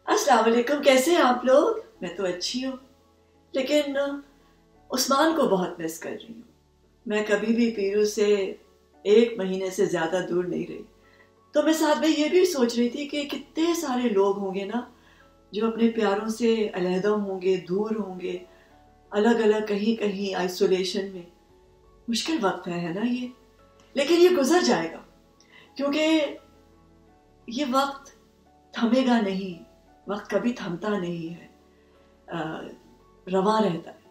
अस्सलाम वालेकुम, कैसे हैं आप लोग? मैं तो अच्छी हूँ, लेकिन उस्मान को बहुत मिस कर रही हूँ। मैं कभी भी पीरू से 1 महीने से ज्यादा दूर नहीं रही। तो मैं साथ में ये भी सोच रही थी कि कितने सारे लोग होंगे ना जो अपने प्यारों से अलहदा होंगे, दूर होंगे, अलग अलग, कहीं कहीं आइसोलेशन में। मुश्किल वक्त है ना ये, लेकिन ये गुजर जाएगा, क्योंकि ये वक्त थमेगा नहीं। वक्त कभी थमता नहीं है, रवा रहता है।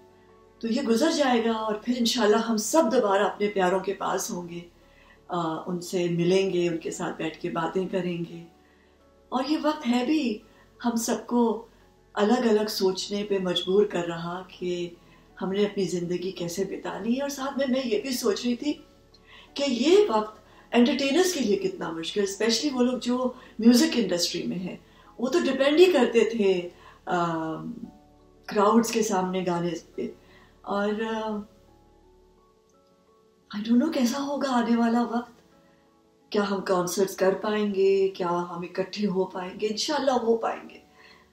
तो ये गुजर जाएगा और फिर इंशाल्लाह हम सब दोबारा अपने प्यारों के पास होंगे, उनसे मिलेंगे, उनके साथ बैठ के बातें करेंगे। और ये वक्त है भी हम सबको अलग अलग सोचने पे मजबूर कर रहा कि हमने अपनी ज़िंदगी कैसे बितानी है। और साथ में मैं ये भी सोच रही थी कि ये वक्त एंटरटेनर्स के लिए कितना मुश्किल, स्पेशली वो लोग जो म्यूज़िक इंडस्ट्री में हैं। वो तो डिपेंड ही करते थे क्राउड्स के सामने गाने पे। और आई डोंट नो कैसा होगा आने वाला वक्त। क्या हम कॉन्सर्ट्स कर पाएंगे? क्या हम इकट्ठे हो पाएंगे? इंशाल्लाह हो पाएंगे।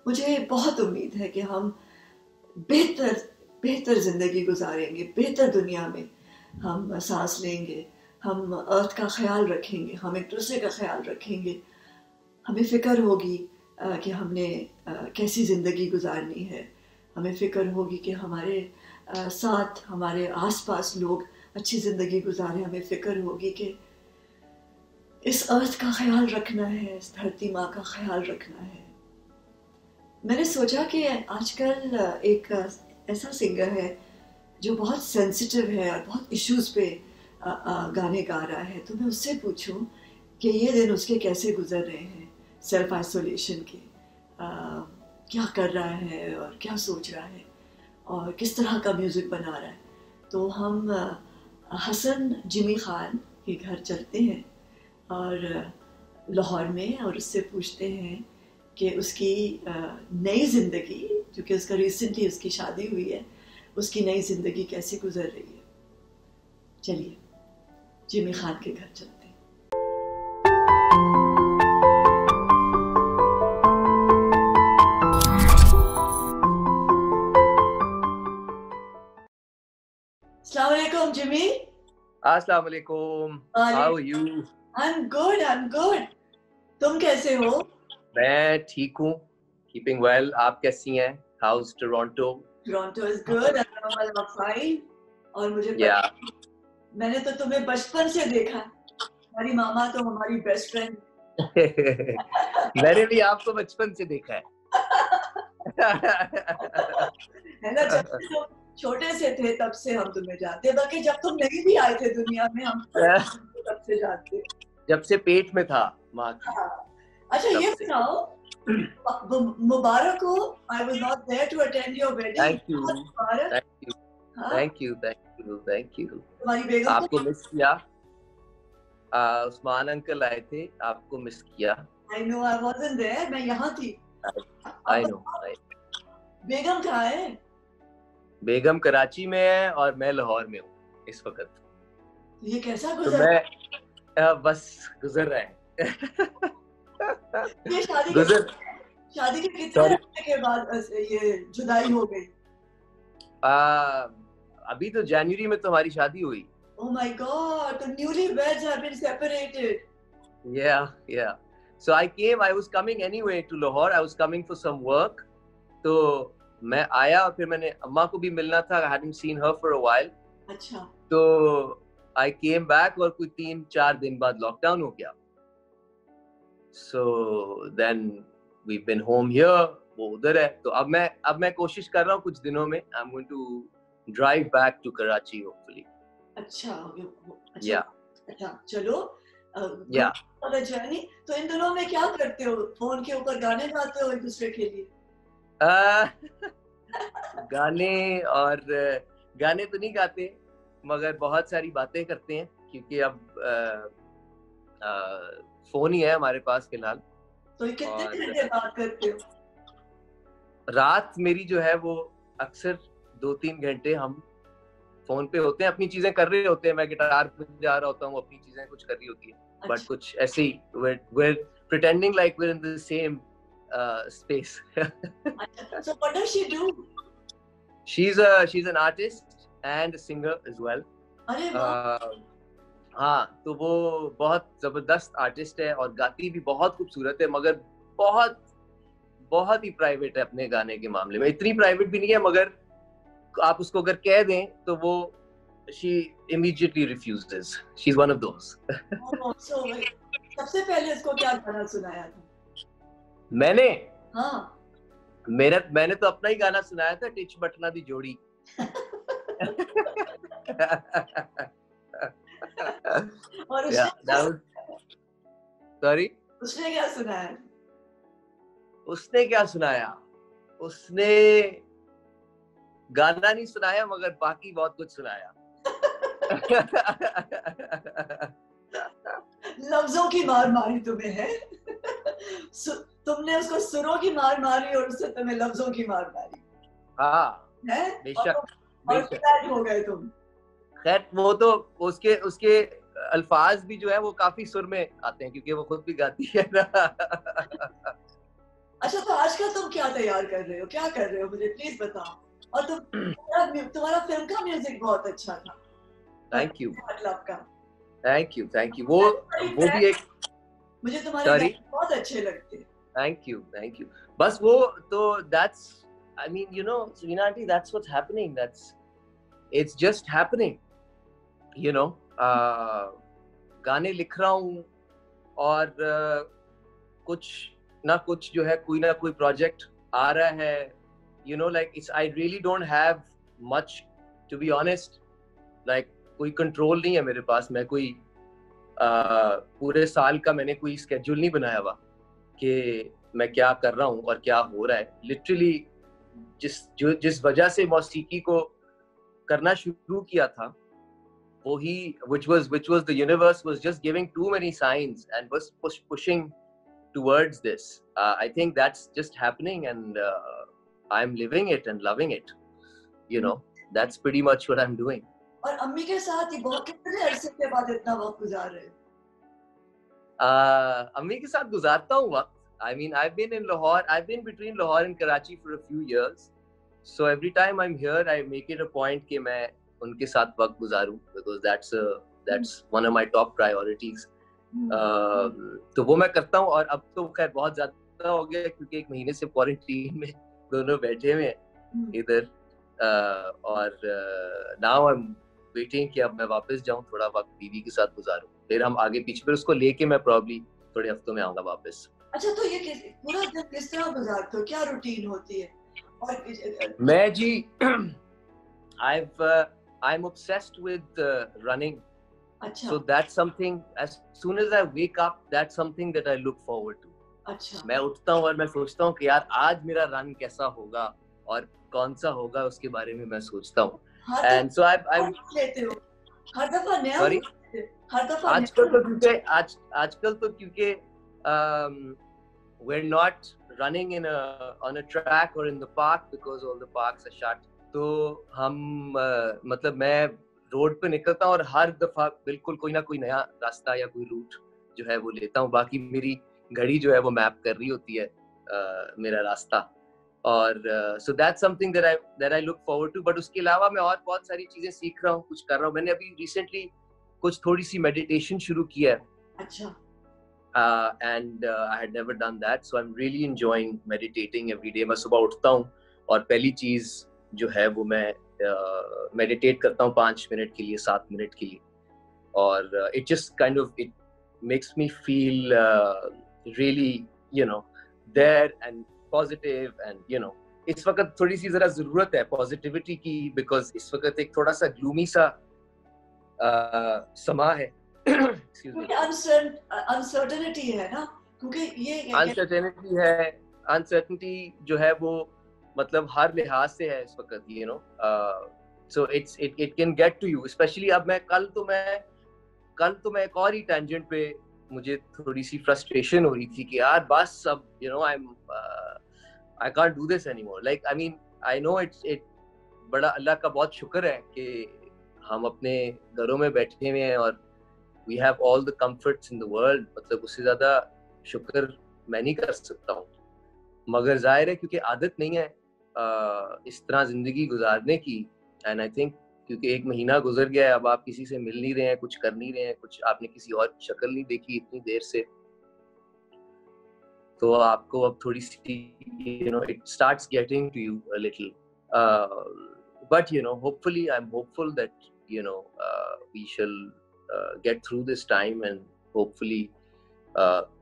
मुझे बहुत उम्मीद है कि हम बेहतर बेहतर जिंदगी गुजारेंगे, बेहतर दुनिया में हम सांस लेंगे, हम अर्थ का ख्याल रखेंगे, हम एक दूसरे का ख्याल रखेंगे। हमें फिक्र होगी कि हमने कैसी ज़िंदगी गुजारनी है। हमें फिक्र होगी कि हमारे साथ हमारे आसपास लोग अच्छी ज़िंदगी गुजारें। हमें फिक्र होगी कि इस अर्थ का ख्याल रखना है, इस धरती माँ का ख्याल रखना है। मैंने सोचा कि आजकल एक ऐसा सिंगर है जो बहुत सेंसिटिव है और बहुत इश्यूज पे गाने गा रहा है। तो मैं उससे पूछूं कि ये दिन उसके कैसे गुजर रहे हैं, सेल्फ आइसोलेशन के, क्या कर रहा है और क्या सोच रहा है और किस तरह का म्यूज़िक बना रहा है। तो हम हसन जिमी खान के घर चलते हैं और लाहौर में, और उससे पूछते हैं कि उसकी नई ज़िंदगी, क्योंकि उसका रिसेंटली उसकी शादी हुई है, उसकी नई ज़िंदगी कैसे गुजर रही है। चलिए जिमी खान के घर चलते हैं। अस्सलाम वालेकुम जिमी। अस्सलाम वालेकुम। How are you? I'm good. तुम कैसे हो? मैं ठीक हूँ, कीपिंग वेल। आप कैसी हैं? House Toronto? Toronto is good, I'm fine. और मुझे पता, मैंने तो तुम्हें बचपन से देखा। हमारी मामा तो हमारी बेस्ट फ्रेंड। मैंने भी आपको बचपन से देखा है। है ना, जब से तुम छोटे से थे तब से हम तुम्हें जानते, बल्कि जब तुम नहीं भी आए थे दुनिया में हम तब से जानते, जब से पेट में था माँ की। हाँ। अच्छा ये बताओ, मुबारक हो। I was not there to attend your wedding. Thank you, Mubarak. Thank you, thank you, thank you, thank you. तुम्हारी बेगम आपको मिस किया। उस्मान अंकल आए थे, आपको मिस किया। I know, I wasn't there. मैं यहाँ थी। I know. बेगम कहाँ है? बेगम कराची में है और मैं लाहौर में हूँ इस वक्त। ये कैसा तो गुजर? मैं बस गुजर रहा है। ये शादी के कितने हफ्ते के बाद ये जुदाई हो गई? अभी तो जनवरी में तुम्हारी शादी हुई। Oh my God! The newlyweds have been separated. Yeah. So I was coming anyway to Lahore. I was coming for some work. तो मैं आया और फिर मैंने अम्मा को भी मिलना था. I hadn't seen her for a while. अच्छा. तो I came back और कोई 3-4 दिन बाद लॉकडाउन हो गया. So then we've been home here. वो उधर है. तो अब मैं कोशिश कर रहा हूँ कुछ दिनों में. I'm going to drive back to Karachi hopefully. अच्छा. Yeah. अच्छा चलो. Yeah. जर्नी. तो इन दिनों में क्या करते हो? फोन के ऊपर गाने गाते हो एक दूसरे के लिए? गाने तो नहीं गाते, मगर बहुत सारी बातें करते हैं, क्योंकि अब फोन ही है हमारे पास फिलहाल। तो कितने घंटे बात करते हो? रात मेरी जो है वो अक्सर 2-3 घंटे हम फोन पे होते हैं, अपनी चीजें कर रहे होते हैं। मैं गिटार बजा रहा होता हूँ, अपनी चीजें कुछ कर रही होती है। बट कुछ ऐसे ही we're pretending like we're in the same space. So what does she do? She's an artist and a singer as well. अरे वाह, हाँ, तो वो बहुत जबरदस्त आर्टिस्ट है और गाती भी बहुत खूबसूरत है, मगर बहुत बहुत ही प्राइवेट है अपने गाने के मामले में. इतनी प्राइवेट भी नहीं है, मगर आप उसको अगर कह दें तो वो she immediately refuses. She's one of those. so सबसे पहले उसको क्या गाना सुनाया था? मैंने हाँ. मैंने तो अपना ही गाना सुनाया था, टिच बटना दी जोड़ी. और उसने सॉरी, उसने क्या सुनाया? उसने क्या सुनाया? उसने गाना नहीं सुनाया, मगर बाकी बहुत कुछ सुनाया. लफ्जों की मार मारी तुम्हें है. तुमने उसको सुरों की मार मारी और उससे तुम्हें लफ्जों की मार मारी. हाँ, है? बेशक. और फ्लैट हो गए तुम. खैर, वो तो उसके अल्फाज भी जो है वो काफी सुर में आते हैं, क्योंकि वो खुद भी गाती है ना. अच्छा, तो आजकल तुम क्या तैयार कर रहे हो, क्या कर रहे हो, मुझे प्लीज बताओ. और तुम्हारा फिल्म का म्यूजिक बहुत अच्छा था. Thank you. मतलब का थैंक यू. वो भी एक, मुझे तुम्हारे गाने बहुत अच्छे लगते हैं. Thank you. बस वो तो that's, I mean, you know, Serena aunty, that's what's happening. It's just happening. You know, गाने लिख रहा हूँ और कुछ ना कुछ जो है, कोई ना कोई प्रोजेक्ट आ रहा है. You know, like I really don't have much, to be honest. Like कोई कंट्रोल नहीं है मेरे पास. मैं कोई पूरे साल का मैंने कोई स्केड्यूल नहीं बनाया हुआ कि मैं क्या कर रहा हूँ और क्या हो रहा है. लिटरली जिस वजह से मौसीकी को करना शुरू किया था, वो ही which was the universe was just giving too many signs and was pushing towards this. I think that's just happening, and I'm living it and loving it. You know, that's pretty much what I'm doing. और अम्मी के साथ ही बहुत कितने अरसे के बाद इतना वक्त गुजार रहे हो? अम्मी के साथ गुजारता हूँ वक्त. I mean, I've been in Lahore. I've been between Lahore and Karachi for a few years. So every time I'm here, I make it a point कि मैं उनके साथ वक्त गुजारूं, because that's one of my top priorities. तो वो मैं करता हूँ. और अब तो खैर बहुत ज्यादा हो गया, क्योंकि 1 महीने से क्वारंटीन में दोनों बैठे हुए हैं इधर. और now I'm waiting कि अब मैं वापस जाऊं, थोड़ा वक्त बीवी के साथ गुजारूं, फिर हम आगे पीछे, फिर उसको लेके मैं प्रॉब्ली थोड़े हफ्तों में आऊंगा वापस. अच्छा, तो ये पूरा दिन किस तरह गुजारते हो, क्या रूटीन होती है? और मैं जी I'm obsessed with running. अच्छा. So that's something, as soon as I wake up, that's something that I look forward to. अच्छा. मैं उठता हूँ और मैं सोचता हूँ कि यार आज मेरा रन कैसा होगा और कौन सा होगा, उसके बारे में मैं सोचता हूँ. And so I'm लेते हो हर दफा नया. Sorry? हर दफा आजकल तो क्योंकि we're not running on a track or in the park because all the parks are shut. तो हम मतलब मैं रोड पे निकलता हूँ और हर दफा बिल्कुल कोई ना कोई नया रास्ता या कोई रूट जो है वो लेता हूँ. बाकी मेरी घड़ी जो है वो मैप कर रही होती है मेरा रास्ता. और so that's something that I look forward to. But उसके अलावा मैं और बहुत सारी चीजें सीख रहा हूँ, कुछ कर रहा हूँ. मैंने अभी recently कुछ थोड़ी सी मेडिटेशन शुरू किया है. अच्छा. And I had never done that, so I'm really enjoying meditating every day. मैं सुबह उठता हूँ और पहली चीज जो है वो मैं मेडिटेट करता हूँ 5 मिनट के लिए, 7 मिनट के लिए. और it just kind of it makes me feel really, you know, there and positive. And you know, इस वक्त थोड़ी सी जरा जरूरत है पॉजिटिविटी की, बिकॉज इस वक्त एक थोड़ा सा ग्लूमी सा समा है. अनसर्टेनिटी है ना, क्योंकि ये अनसर्टेनिटी है. अनसर्टेनिटी जो है वो मतलब हर लिहाज से है इस वक्त, you know. So it can get to you, specially अब मैं कल तो मैं एक और ही टेंजेंट पे मुझे थोड़ी सी फ्रस्ट्रेशन हो रही थी कि यार बस अब, you know, I can't do this anymore. Like I mean I know it बड़ा अल्लाह का बहुत शुक्र है कि हम अपने घरों में बैठे हुए हैं और we have all the comforts in the world. मतलब उससे ज्यादा शुक्र मैं नहीं कर सकता हूँ. मगर जाहिर है क्योंकि आदत नहीं है इस तरह जिंदगी गुजारने की, एंड आई थिंक क्योंकि 1 महीना गुजर गया है, अब आप किसी से मिल नहीं रहे हैं, कुछ कर नहीं रहे हैं, कुछ आपने किसी और की शक्ल नहीं देखी इतनी देर से, तो आपको अब थोड़ी सी it starts getting to you a little, but hopefully I'm hopeful that we shall get through this time, and hopefully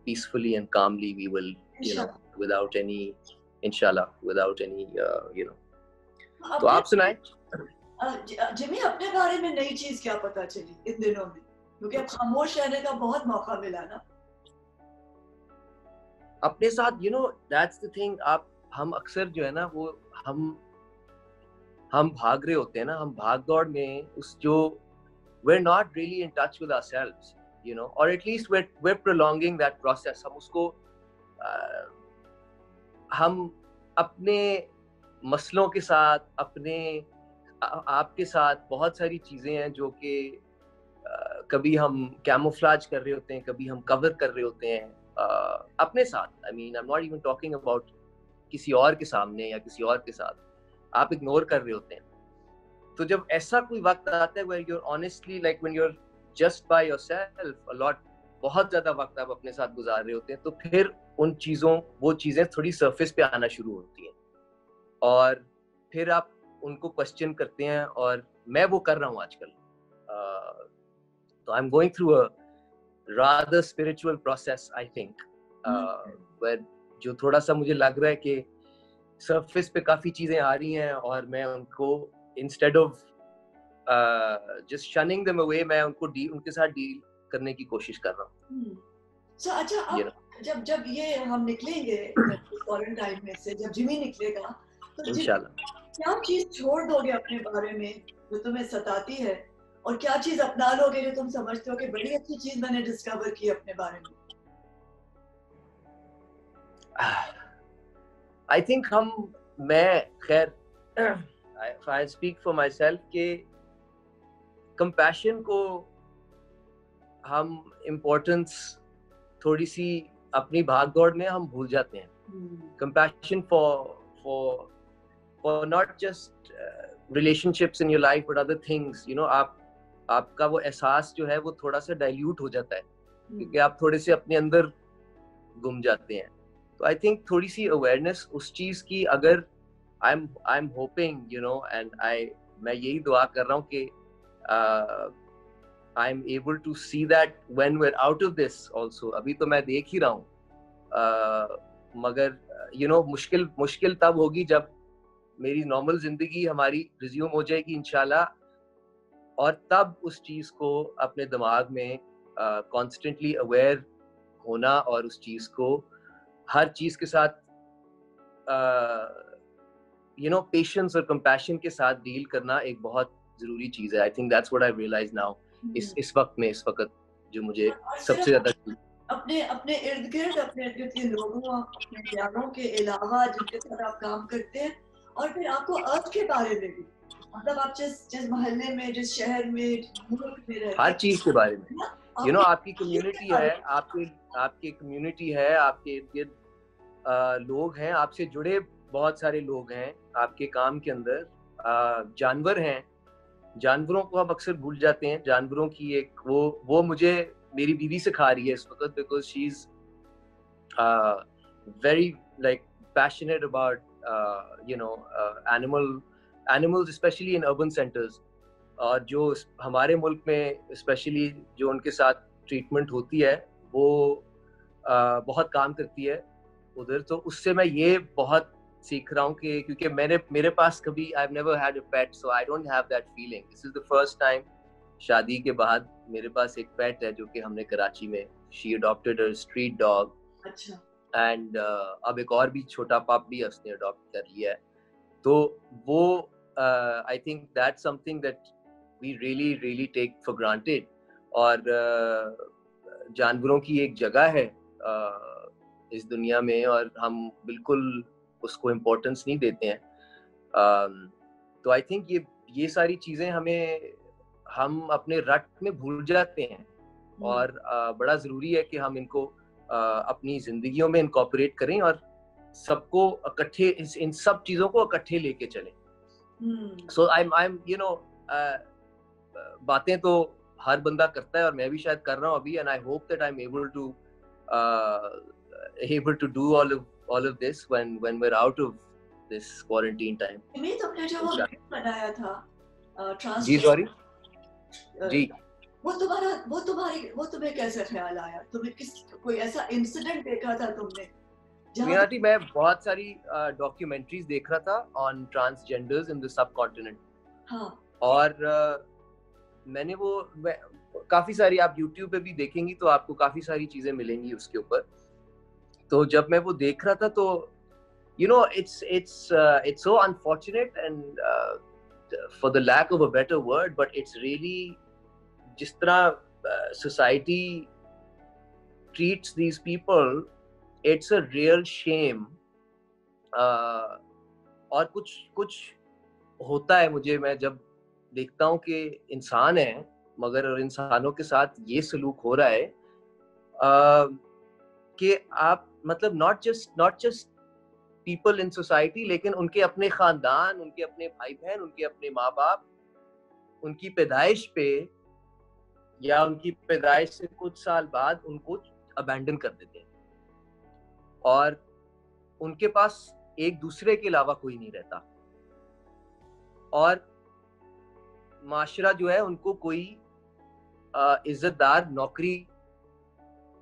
peacefully and calmly we will without any inshallah without any तो आप सुनाएं। जिमी, अपने बारे में नई चीज क्या पता चली इन दिनों में, क्योंकि अब खामोश रहने का बहुत मौका मिला ना अपने साथ, that's the thing। हम अक्सर जो है ना वो हम भाग रहे होते हैं ना, हम भाग दौड़ में we're not really in touch with ourselves, or at least we're prolonging that process। हम उसको हम अपने मसलों के साथ, अपने आपके साथ बहुत सारी चीजें हैं जो कि कभी हम कैमोफ्लेज कर रहे होते हैं, कभी हम कवर कर रहे होते हैं अपने साथ। I mean I am not even talking about किसी और के सामने या किसी और के साथ, आप इग्नोर कर रहे होते हैं। तो जब ऐसा कोई वक्त आता है where you're honestly like when you're just by yourself a lot, बहुत ज्यादा वक्त आप अपने साथ गुजार रहे होते हैं, तो फिर वो चीजें थोड़ी सरफेस पे आना शुरू होती हैं और फिर आप उनको क्वेश्चन करते हैं, और मैं वो कर रहा हूँ आजकल। तो आई am going through a rather spiritual process I think, where जो थोड़ा सा मुझे लग रहा है कि सरफेस पे काफी चीजें आ रही हैं और मैं उनको instead of just shunning them away, मैं उनके साथ डील करने की कोशिश कर रहा हूँ। So, अच्छा, अब जब ये हम निकलेंगे क्वारंटाइन में से, जब जिमी निकलेगा, तो इंशाल्लाह क्या चीज छोड़ दोगे अपने बारे में जो तुम्हें सताती है, और क्या चीज अपना लोगे जो तुम समझते हो कि बड़ी अच्छी चीज मैंने डिस्कवर की अपने बारे में? I think मैं खैर if I speak for myself कि compassion को हम importance थोड़ी सी अपनी भागदौड़ में हम भूल जाते हैं। Compassion for not just relationships in your life but other things, आपका वो एहसास जो है वो थोड़ा सा डाइल्यूट हो जाता है क्योंकि आप थोड़े से अपने अंदर गुम जाते हैं। तो आई थिंक थोड़ी सी अवेयरनेस उस चीज की, अगर आई एम होपिंग एंड मैं यही दुआ कर रहा हूँ कि I am able to see that when we are out of this also. अभी तो मैं देख ही रहा हूँ, मगर मुश्किल तब होगी जब मेरी नॉर्मल जिंदगी हमारी रिज्यूम हो जाएगी इंशाल्लाह, और तब उस चीज को अपने दिमाग में कॉन्स्टेंटली अवेयर होना और उस चीज को हर चीज के साथ पेशेंस और कंपैशन के साथ डील करना एक बहुत जरूरी चीज है। I think that's what I realise now इस वक्त जो मुझे सबसे ज्यादा अपने इर्द गिर्द के लोगों, अपने प्यारों के अलावा जिनके साथ आप काम करते हैं, और फिर आपको अर्थ के बारे में भी, मतलब आप जिस मोहल्ले में, जिस शहर में, मुल्क में रहते हैं, हर चीज के बारे में आपकी कम्युनिटी है, आपकी कम्युनिटी है, आपके इर्द गिर्द लोग हैं, आपसे जुड़े बहुत सारे लोग हैं आपके काम के अंदर, जानवर हैं, जानवरों को हम अक्सर भूल जाते हैं। जानवरों की एक वो मुझे मेरी बीवी सिखा रही है इस वक्त, because she is very like passionate about animals especially in urban centers, और जो हमारे मुल्क में स्पेशली जो उनके साथ ट्रीटमेंट होती है वो बहुत काम करती है उधर। तो उससे मैं ये बहुत सीख रहा हूँ कि क्योंकि मेरे पास कभी I've never had a pet, so I don't have that feeling. This is the first time शादी के बाद मेरे पास एक पेट है जो कि हमने कराची में, she adopted a street dog. अच्छा। एंड अब एक और भी छोटा पप भी उसने अडॉप्ट कर लिया है। तो वो I think that's something that we really take for granted, और जानवरों की एक जगह है इस दुनिया में और हम बिल्कुल उसको इम्पोर्टेंस नहीं देते हैं। तो आई थिंक ये सारी चीज़ें हम अपने रट में भूल जाते हैं, और बड़ा ज़रूरी है कि हम इनको अपनी ज़िंदगियों में इनकॉर्पोरेट करें, और सबको इकट्ठे इन सब चीजों को इकट्ठे लेके चले. So I'm you know बातें तो हर बंदा करता है और मैं भी शायद कर रहा हूँ अभी, and I hope that I'm able to do all of this when we're out of this quarantine time. नहीं, तुमने जो वो बनाया था जी सॉरी जी, वो तुम्हें कैसे ख्याल आया? तुम्हें कोई ऐसा इंसिडेंट देखा था तुमने? मीनाटी, मैं बहुत सारी डॉक्यूमेंट्रीज देख रहा था on transgenders in the sub continent. हाँ. और मैंने वो काफी सारी, आप YouTube पे भी देखेंगी तो आपको काफी सारी चीजें मिलेंगी उसके ऊपर. तो जब मैं वो देख रहा था तो you know it's so unfortunate and for the lack of a better word, but it's really जिस तरह society treats these people, it's a real shame. और कुछ होता है मुझे, मैं जब देखता हूँ कि इंसान है मगर इंसानों के साथ ये सलूक हो रहा है कि आप मतलब not just people in society, लेकिन उनके अपने खानदान, उनके अपने भाई बहन, उनके अपने माँ बाप, उनकी पैदाइश पे या उनकी पैदाइश से कुछ साल बाद उनको अबैंडन कर देते हैं और उनके पास एक दूसरे के अलावा कोई नहीं रहता और माशरा जो है उनको कोई इज्जतदार नौकरी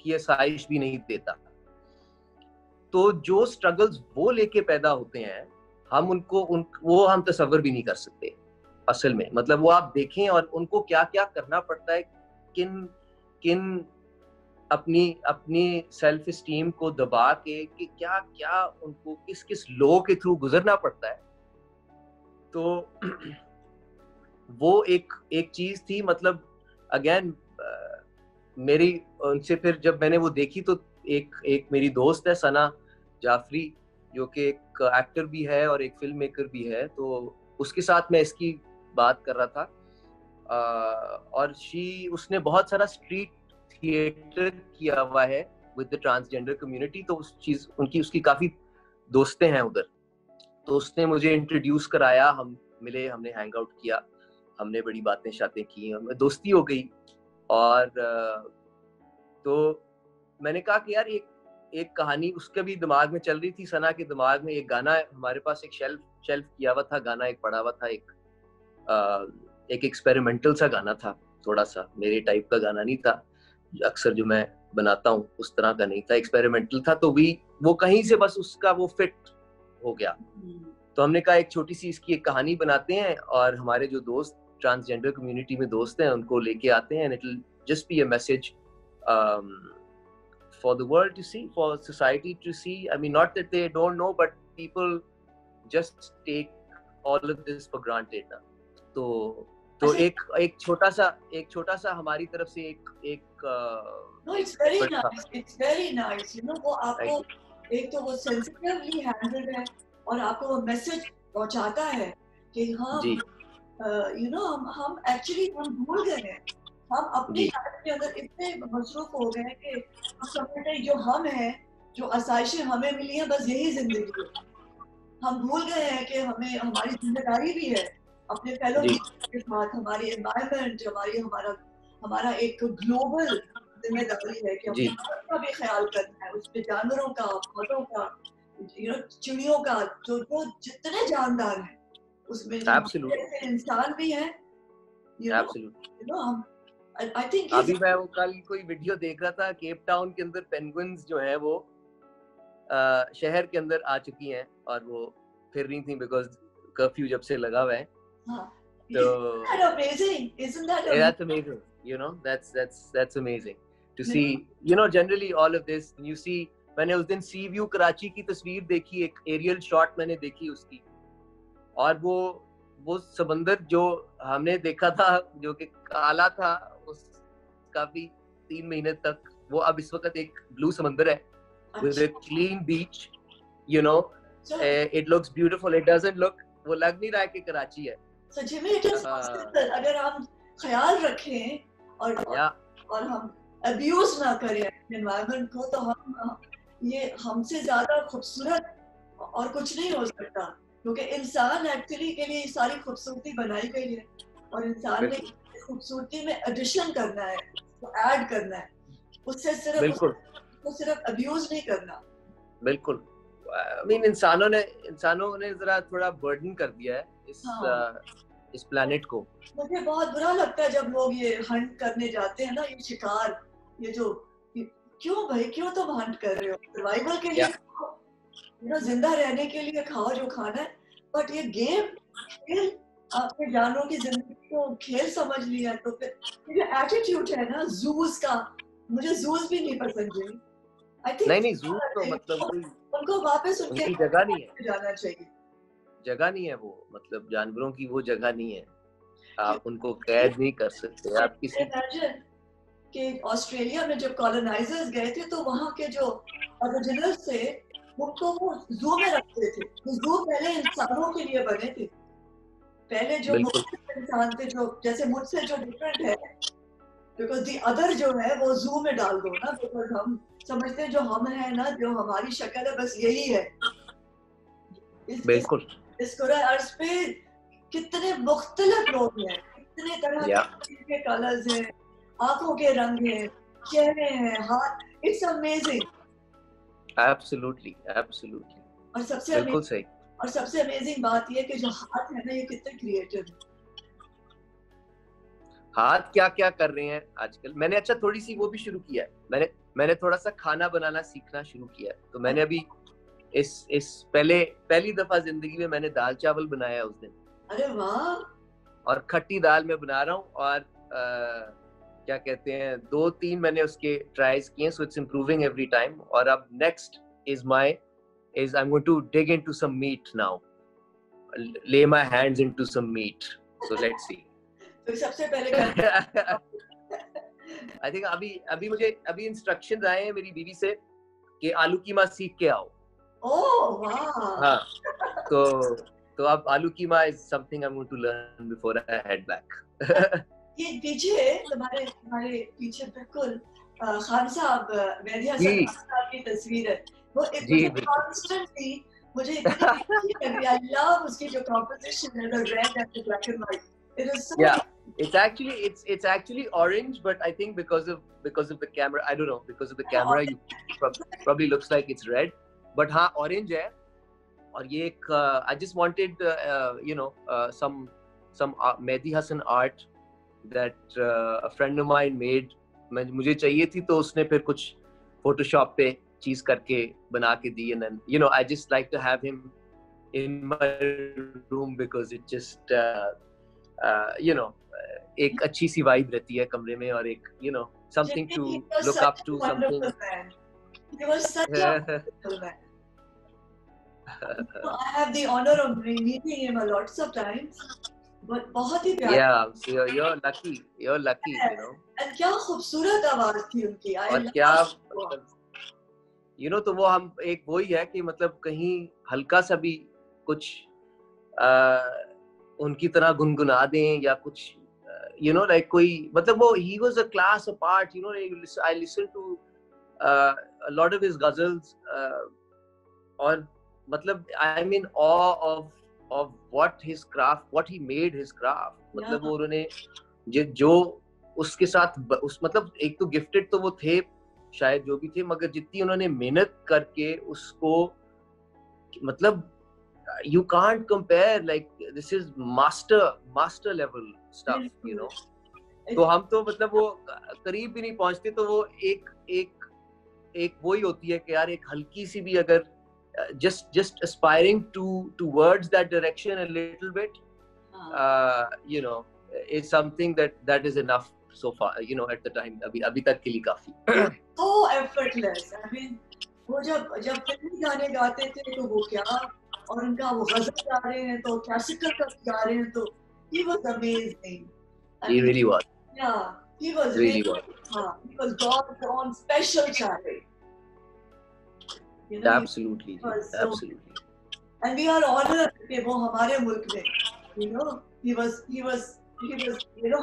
की आसाइश भी नहीं देता. तो जो स्ट्रगल्स वो लेके पैदा होते हैं, हम वो हम तसव्वुर भी नहीं कर सकते असल में. मतलब वो आप देखें और उनको क्या क्या करना पड़ता है, किन अपनी सेल्फ एस्टीम को दबा के कि क्या क्या उनको किस लो के थ्रू गुजरना पड़ता है. तो वो एक चीज थी. मतलब अगेन मेरी उनसे फिर जब मैंने वो देखी तो एक मेरी दोस्त है सना जाफरी, जो कि एक एक्टर भी है और एक फिल्म मेकर भी है, तो उसके साथ मैं इसकी बात कर रहा था. और उसने बहुत सारा स्ट्रीट थिएटर किया हुआ है विद द ट्रांसजेंडर कम्युनिटी. तो उसकी काफी दोस्तें हैं उधर. तो उसने मुझे इंट्रोड्यूस कराया, हम मिले, हमने हैंग आउट किया, हमने बड़ी बातें शातें की, हमें दोस्ती हो गई. और तो मैंने कहा कि यार एक कहानी उसके भी दिमाग में चल रही थी, सना के दिमाग में. एक गाना हमारे पास एक शेल्फ किया हुआ था, गाना एक पड़ा हुआ था, एक एक्सपेरिमेंटल सा गाना था, थोड़ा सा मेरे टाइप का गाना नहीं था, अक्सर जो मैं बनाता हूँ उस तरह का नहीं था, एक्सपेरिमेंटल था. तो वो कहीं से बस उसका वो फिट हो गया. तो हमने कहा एक छोटी सी इसकी एक कहानी बनाते हैं और हमारे जो दोस्त ट्रांसजेंडर कम्युनिटी में दोस्त हैं उनको लेके आते हैं, and it'll just be a message for the world to see, for society to see. I mean, not that they don't know, but people just take all of this for granted ना. तो एक छोटा सा हमारी तरफ से एक no, it's very nice, you know. वो आपको एक तो वो sensitively handled है और आपको वो मैसेज पहुंचाता है कि हाँ, you know, हम actually हम भूल गए हैं, हम अपनी लाइफ के अंदर इतने मसरूफ हो गए हैं कि हम समझते हैं जो हम हैं, जो आसाइशें हमें मिली हैं, बस यही जिंदगी है. हम भूल गए हैं कि हमें हमारी जिम्मेदारी भी है अपने फेलो के साथ, हमारी एनवायरनमेंट, हमारा एक ग्लोबल जिम्मेदारी है कि अपने का भी ख्याल करना है, उसके जानवरों का, पौधों का, you know, चिड़ियों का, जो जितने जानदार हैं उसमें इंसान भी है. You know, I think अभी मैं वो कल कोई वीडियो देख रहा था, केप टाउन के अंदर पेंगुइन्स जो हैं वो शहर के अंदर आ चुकी हैं और वो फिर रही थी बिकॉज कर्फ्यू जब से लगा हुआ है. तो isn't that amazing? That's amazing, you know, that's amazing to see, you know, generally all of this you see. मैंने उस दिन सी व्यू कराची की तस्वीर देखी, एक एरियल शॉट मैंने देखी उसकी, और वो समंदर जो हमने देखा था जो कि काला था, उसका भी 3 महीने तक, वो अब इस वक्त एक ब्लू समंदर है with a clean beach, you know. It looks beautiful. It doesn't look, वो लग नहीं रहा है कि कराची है. So Jimmy, it is possible अगर हम ख्याल रखें और हम abuse ना करें environment को, तो हम ये हमसे ज्यादा खूबसूरत और कुछ नहीं हो सकता, क्योंकि इंसान एक्चुअली के लिए सारी खूबसूरती बनाई गई है, और इंसान ने खूबसूरती में एडिशन करना है, तो ऐड करना है, उससे सिर्फ अब्यूज नहीं करना। बिल्कुल। I mean, इंसानों ने जरा थोड़ा बर्डन कर दिया है इस प्लेनेट को। मुझे बहुत बुरा लगता है जब लोग ये हंट करने जाते हैं ना, ये शिकार, ये जो, क्यों भाई, क्यों तुम हंट कर रहे हो? सर्वाइवल के लिए, जिंदा रहने के लिए खाओ जो खाना है, बट ये गेम, खेल, आपने जानवरों की जिंदगी को खेल समझ लिया, तो फिर ये एटीट्यूड है ना जूस का, मुझे जूस भी नहीं पसंद जी। आई थिंक नहीं जूस तो मतलब उनको वापस उनकी जगह नहीं है, जाना चाहिए, जगह नहीं है वो, मतलब जानवरों की वो जगह नहीं है, आप उनको कैद नहीं कर सकते। आप किसी कि ऑस्ट्रेलिया में जब कॉलोनाइजर्स गए थे तो वहाँ के जो ओरिजिनल्स थे उनको वो जू में रखते थे। जू पहले इंसानों के लिए बने थे, पहले जो इंसान थे, जो जैसे मुझसे जो डिफरेंट है, बिकॉज दी अदर जो है वो जू में डाल दो ना, बिकॉज हम समझते हैं जो हम है ना, जो हमारी शक्ल है, बस यही है। बिल्कुल इस पूरे अर्ज पे कितने मुख्तलिफ लोग हैं, कितने तरह के कलर्स हैं, आंखों के रंग हैं, चेहरे हैं, हाथ, इट्स अमेजिंग। एब्सोल्युटली एब्सोल्युटली, और सबसे अमेजिंग बात ये कि जो हाथ है ना, ये कितने क्रिएटिव है। हाथ क्या क्या कर रहे हैं आजकल। मैंने अच्छा थोड़ी सी वो भी शुरू किया है, मैंने थोड़ा सा खाना बनाना सीखना शुरू किया है। तो मैंने अभी इस पहली दफा जिंदगी में मैंने दाल चावल बनाया उस दिन। अरे वाह! और खट्टी दाल में बना रहा हूँ, और क्या कहते हैं, 2-3 मैंने उसके ट्राइज किए, so it's improving every time. और अब next is I am going to dig into some meat now, lay my hands into some meat, so let's see. तो सबसे पहले आई थिंक अभी इंस्ट्रक्शंस आए हैं मेरी बीवी से कि आलू कीमा सीख के आओ। ओह वाह! हाँ, तो अब आलू कीमा is something I'm going to learn before I head back. ये पीछे तुम्हारे पीछे बिल्कुल खान साहब, मेहदी हसन साहब की तस्वीर है। वो इतनी कॉन्स्टेंटली मुझे इतनी अच्छी लग रही है। I love उसकी जो composition है, the red and the black and white. It is so it's actually orange, but I think because of the camera, I don't know, because of the camera you probably looks like it's red, but हाँ orange है। और ये एक I just wanted some Mehdi Hasan art that a friend of mine made, मुझे चाहिए थी, तो उसने फिर कुछ Photoshop पे चीज करके बना के दी, and then I just like to have him in my room because it just एक अच्छी सी वाइब रहती है कमरे में, और एक something to look up to, something. He was such a wonderful man. So I have the honor of meeting him a lots of times, but बहुत ही प्यारा। Yeah, so you're lucky, And क्या खूबसूरत आवाज थी उनकी। और क्या तो वो हम एक वही है कि मतलब कहीं हल्का सा भी कुछ उनकी तरह गुनगुना दें या कुछ like कोई, मतलब वो he was a class apart, I listened to a lot of his ghazals, और मतलब I'm in awe of what he made his craft. मतलब वो उन्होंने जो उसके साथ मतलब एक तो गिफ्टेड तो वो थे शायद, जो भी थे, मगर जितनी उन्होंने मेहनत करके उसको, मतलब you can't compare, like this is master level stuff, तो हम तो मतलब वो करीब भी नहीं पहुंचते, तो वो एक वही होती है कि यार एक हल्की सी भी अगर just aspiring towards that direction a little bit, it's something that is enough so far, at the time, अभी तक के लिए काफी। so effortless, I mean, वो जब फिल्मी गाने गाते थे तो वो क्या, और उनका वो गजल गा रहे हैं तो क्लासिकल गा रहे हैं, तो he was amazing. He really was. Yeah, he was really he was God's own special child. Absolutely, absolutely. And we are honored कि वो हमारे मुल्क में, he was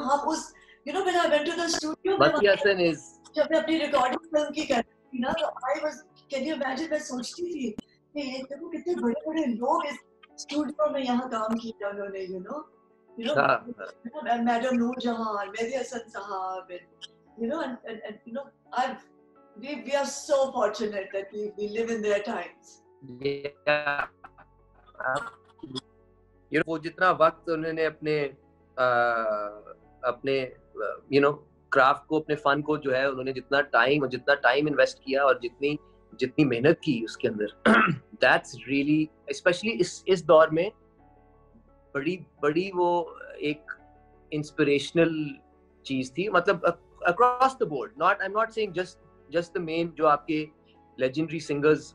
हम उस, when I went to the studio, Mehdi Hasan is, जब मैं अपनी रिकॉर्डिंग फिल्म की कर रही थी ना, तो can you imagine, मैं सोचती थी ये देखो कितने बड़े-बड़े लोग इस स्टूडियो में यहाँ काम किया उन्होंने, you know, madam Noorjahan, Mehdi Hassan साहब, and you know, we are so fortunate that we live in their times. Yeah. वो जितना वक्त उन्होंने अपने क्राफ्ट को, अपने फन को जो है, उन्होंने जितना टाइम इन्वेस्ट किया और जितनी मेहनत की उसके अंदर, दैट्स रियली, स्पेशली इस दौर में बड़ी वो एक इंस्पिरेशनल चीज थी, मतलब across the board. I am not saying just the main जो आपके लेजेंडरी सिंगर्स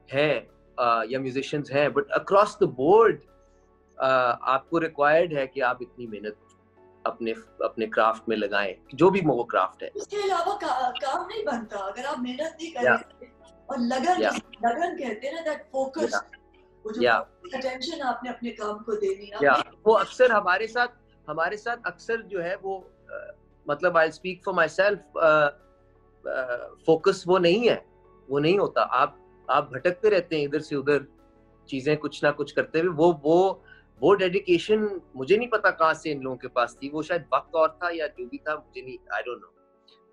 हैं या म्यूजिशियंस हैं, बट अक्रॉस द बोर्ड आपको रिक्वायर्ड है कि आप इतनी मेहनत अपने क्राफ्ट में लगाएं, जो भी वो क्राफ्ट है। इसके अलावा काम नहीं बनता अगर आप मेहनत नहीं करेंगे। और लगन कहते हैं ना, दैट फोकस, वो जो अटेंशन आपने अपने काम को देनी है। वो अक्सर हमारे साथ अक्सर जो है वो मतलब I speak for my self, focus वो नहीं होता। आप भटकते रहते हैं इधर से उधर, चीजें कुछ ना कुछ करते हुए। वो डेडिकेशन मुझे नहीं पता कहाँ से इन लोगों के पास थी। वो शायद वक्त और था या जो भी था, मुझे नहीं, I don't know,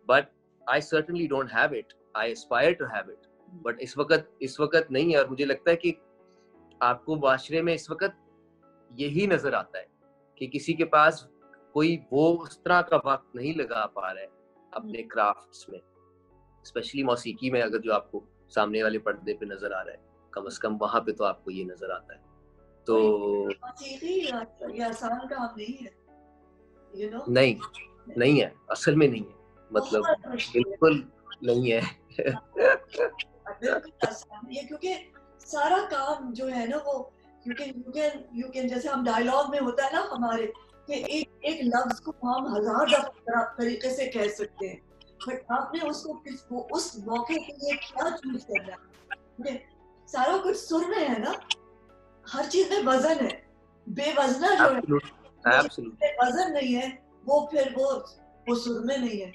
but I certainly don't have it. I aspire to have it, but इस वक्त नहीं है। और मुझे लगता है कि आपको माशरे में इस वक्त यही नजर आता है कि किसी के पास कोई वो उस तरह का वक्त नहीं लगा पा रहा है अपने क्राफ्ट्स में, स्पेशली मौसीकी में। अगर जो आपको सामने वाले पर्दे पे नजर आ रहा है, कम से कम वहां पे तो आपको ये नजर आता है। तो ये आसान काम नहीं है, नहीं है, असल में नहीं है, मतलब बिल्कुल नहीं है। बिल्कुल आसान नहीं है, क्योंकि सारा काम जो है ना, वो you can जैसे हम डायलॉग में होता है ना हमारे, कि एक लफ्ज को हम 1000 दफा तरीके से कह सकते हैं, बट आपने उसको उस मौके के लिए क्या चूज करना है। सारा कुछ सुर में है ना, हर चीज में वजन है। बेवजना जो है, वजन नहीं है, वो फिर वो सुर में नहीं है।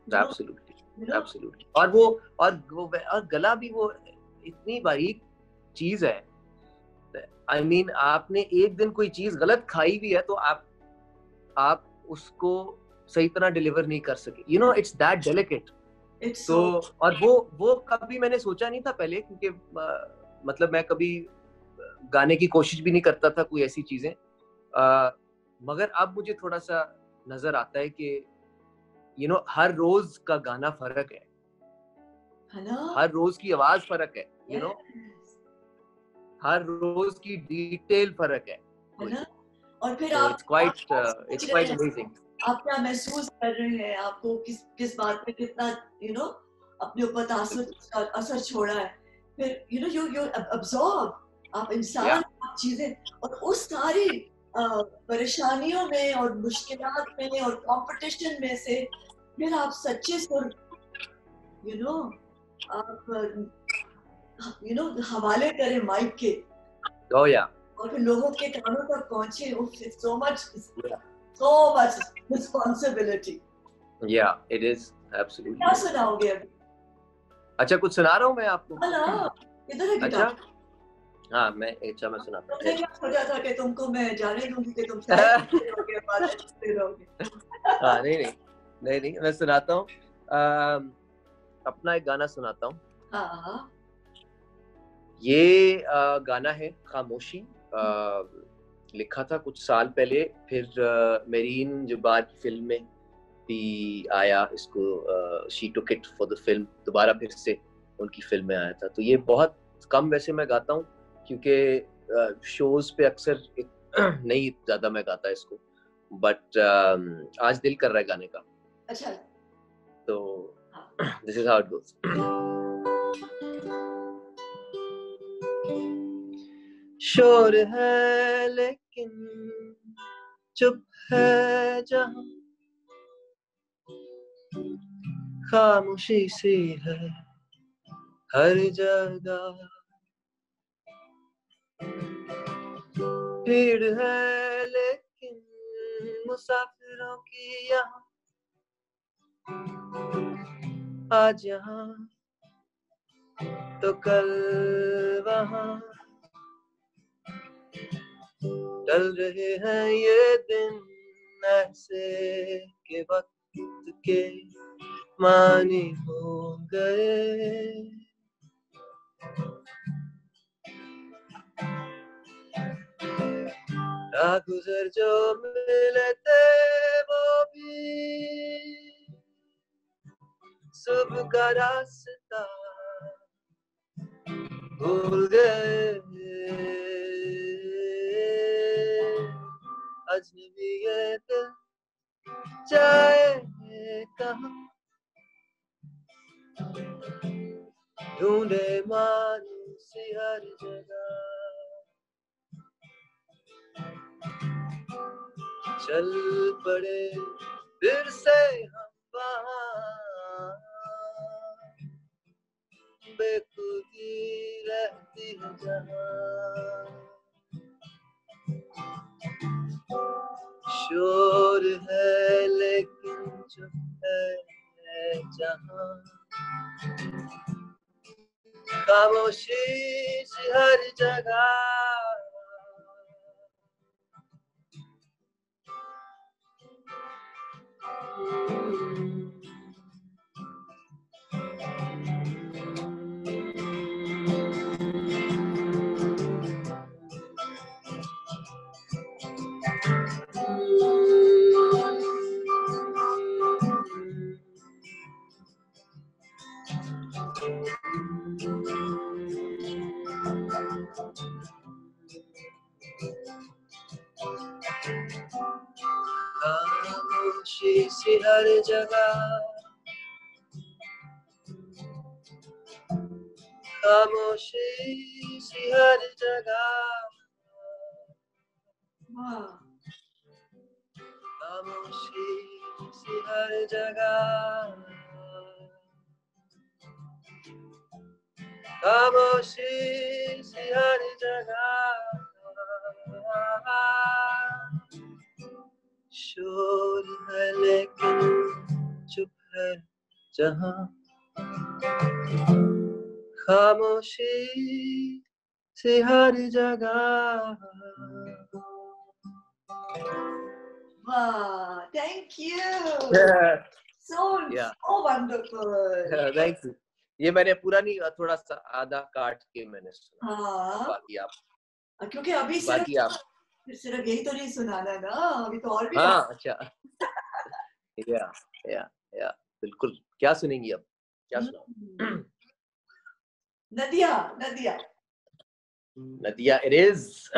Absolutely. और गला भी वो इतनी बारीक चीज है। I mean, आपने एक दिन कोई चीज गलत खाई भी है तो आप उसको सही तरह डिलीवर नहीं कर सके। It's that delicate. तो और वो कभी मैंने सोचा नहीं था पहले, क्योंकि मतलब मैं कभी गाने की कोशिश भी नहीं करता था कोई ऐसी चीजें, मगर अब मुझे थोड़ा सा नजर आता है कि हर रोज का गाना फर्क है, हर रोज की आवाज फर्क है, हर रोज की डिटेल फर्क है ना? और फिर it's quite amazing. आप क्या महसूस कर रहे हैं, आपको किस बात पे कितना अपने ऊपर असर छोड़ा है, फिर you absorb, आप इंसान, आप चीजें, और उस सारी परेशानियों में और मुश्किलात में और कंपटीशन में से फिर आप सच्चे सुर आप हवाले करें माइक के, और फिर लोगों के कानों तक पहुंचे। so much responsibility. Yeah, it is absolutely. क्या सुनाओगे अभी? अच्छा, कुछ सुना रहा हूँ मैं आपको। इधर है गिटार। अच्छा, हाँ, मैं सुनाता हूँ। तुमने क्या सोचा था कि तुमको मैं जाने दूंगी कि तुम हाँ, नहीं, मैं सुनाता हूँ, अपना एक गाना सुनाता हूँ। हाँ। ये गाना है खामोशी, लिखा था कुछ साल पहले, फिर मेरीन जब्बार की फिल्म में भी आया इसको, she took it for the film, दोबारा फिर से उनकी फिल्म में आया था। तो ये बहुत कम वैसे मैं गाता हूँ, क्योंकि शोज पे अक्सर नहीं ज्यादा मैं गाता इसको, बट आज दिल कर रहा है गाने का। अच्छा, तो this is how it goes. शोर है लेकिन चुप है जहां, खामोशी सी है हर जगह, भीड़ है लेकिन मुसाफिरों की यहाँ, आज यहाँ तो कल वहाँ टल रहे हैं ये दिन ऐसे के वक्त के मानी हो गए। गुजर जो मिले थे वो भी सुबह का रास्ता भूल गए। अजनबी ये दिल जाए कहाँ, ढूंढे मानूसी हर जगह। चल पड़े फिर से हम वहाँ, बेखुदी रहती है जहाँ। शोर है लेकिन चुप है जहाँ, खामोशी सी हर जगह। खामोशी सी हर जगह, खामोशी सी हर जगह। खामोशी सी हर जगह, खामोशी सी हर जगह। शोर है लेकिन चुप है जहाँ, खामोशी सी हर जगह। Wow, thank you. Yeah. So wonderful. Thank you. ये मैंने पूरा नहीं, थोड़ा सा आधा काट के मैंने सुना। हाँ, बाकी आप, क्योंकि अभी बाकी आप सिर्फ यही तो नहीं सुनाना ना, अभी तो और भी। हाँ अच्छा। या या बिल्कुल। क्या सुनेंगी अब, क्या सुनाऊं? नदिया नदिया नदिया इट इज।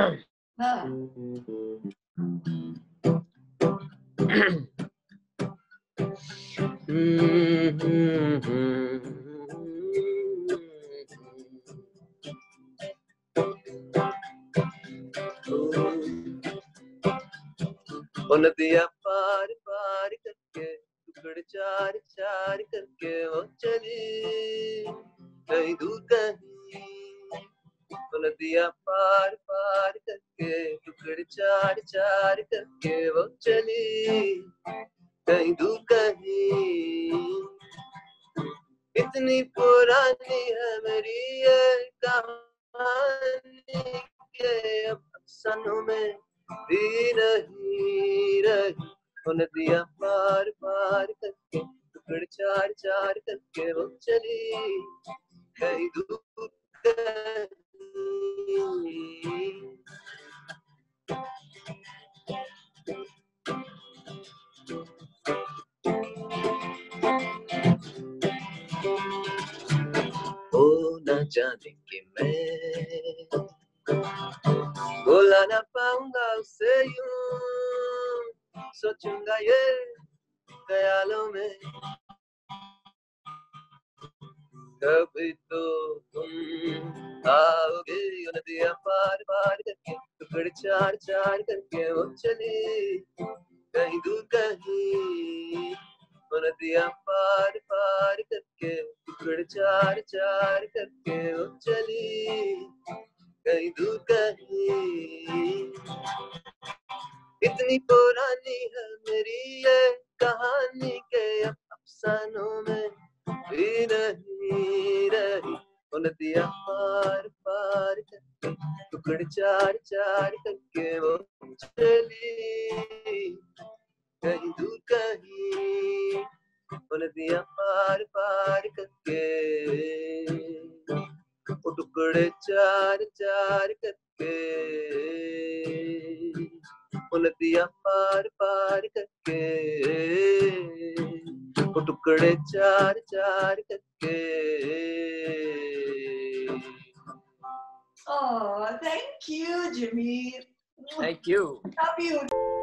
हाँ नदिया पार पार करके टुकड़ चार चार करके वो चली कहीं दूर कहीं। नदिया पार पार करके टुकड़ चार चार करके वो चली कहीं दूर कहीं। इतनी पुरानी है मेरी ये कहानी के अब अफसानों में भी नहीं रही। नदियाँ पार पार करके टुकड़ चार चार करके वो चली कहीं दूर कहीं। न जाने कि मैं बोला ना पाऊंगा उसे यूं, सोचूंगा ये ख्यालों में कभी तो तुम आओगे। नदियाँ पार पार करके टुकड़ चार चार करके वो चली कहीं दूर कहीं। नदियाँ पार पार करके टुकड़ चार चार करके वो चली कहीं दूर कहीं। इतनी पुरानी है मेरी ये कहानी के अब अफसानों में भी नहीं रही। नदियां पार पार करके, टुकड़े चार चार करके वो चली कहीं दूर कहीं, वो नदियां पार पार करके, वो टुकड़े चार चार करके, वो नदियां पार पार करके, वो टुकड़े चार चार करके. Oh, thank you, Jimmy. Thank you. Love you.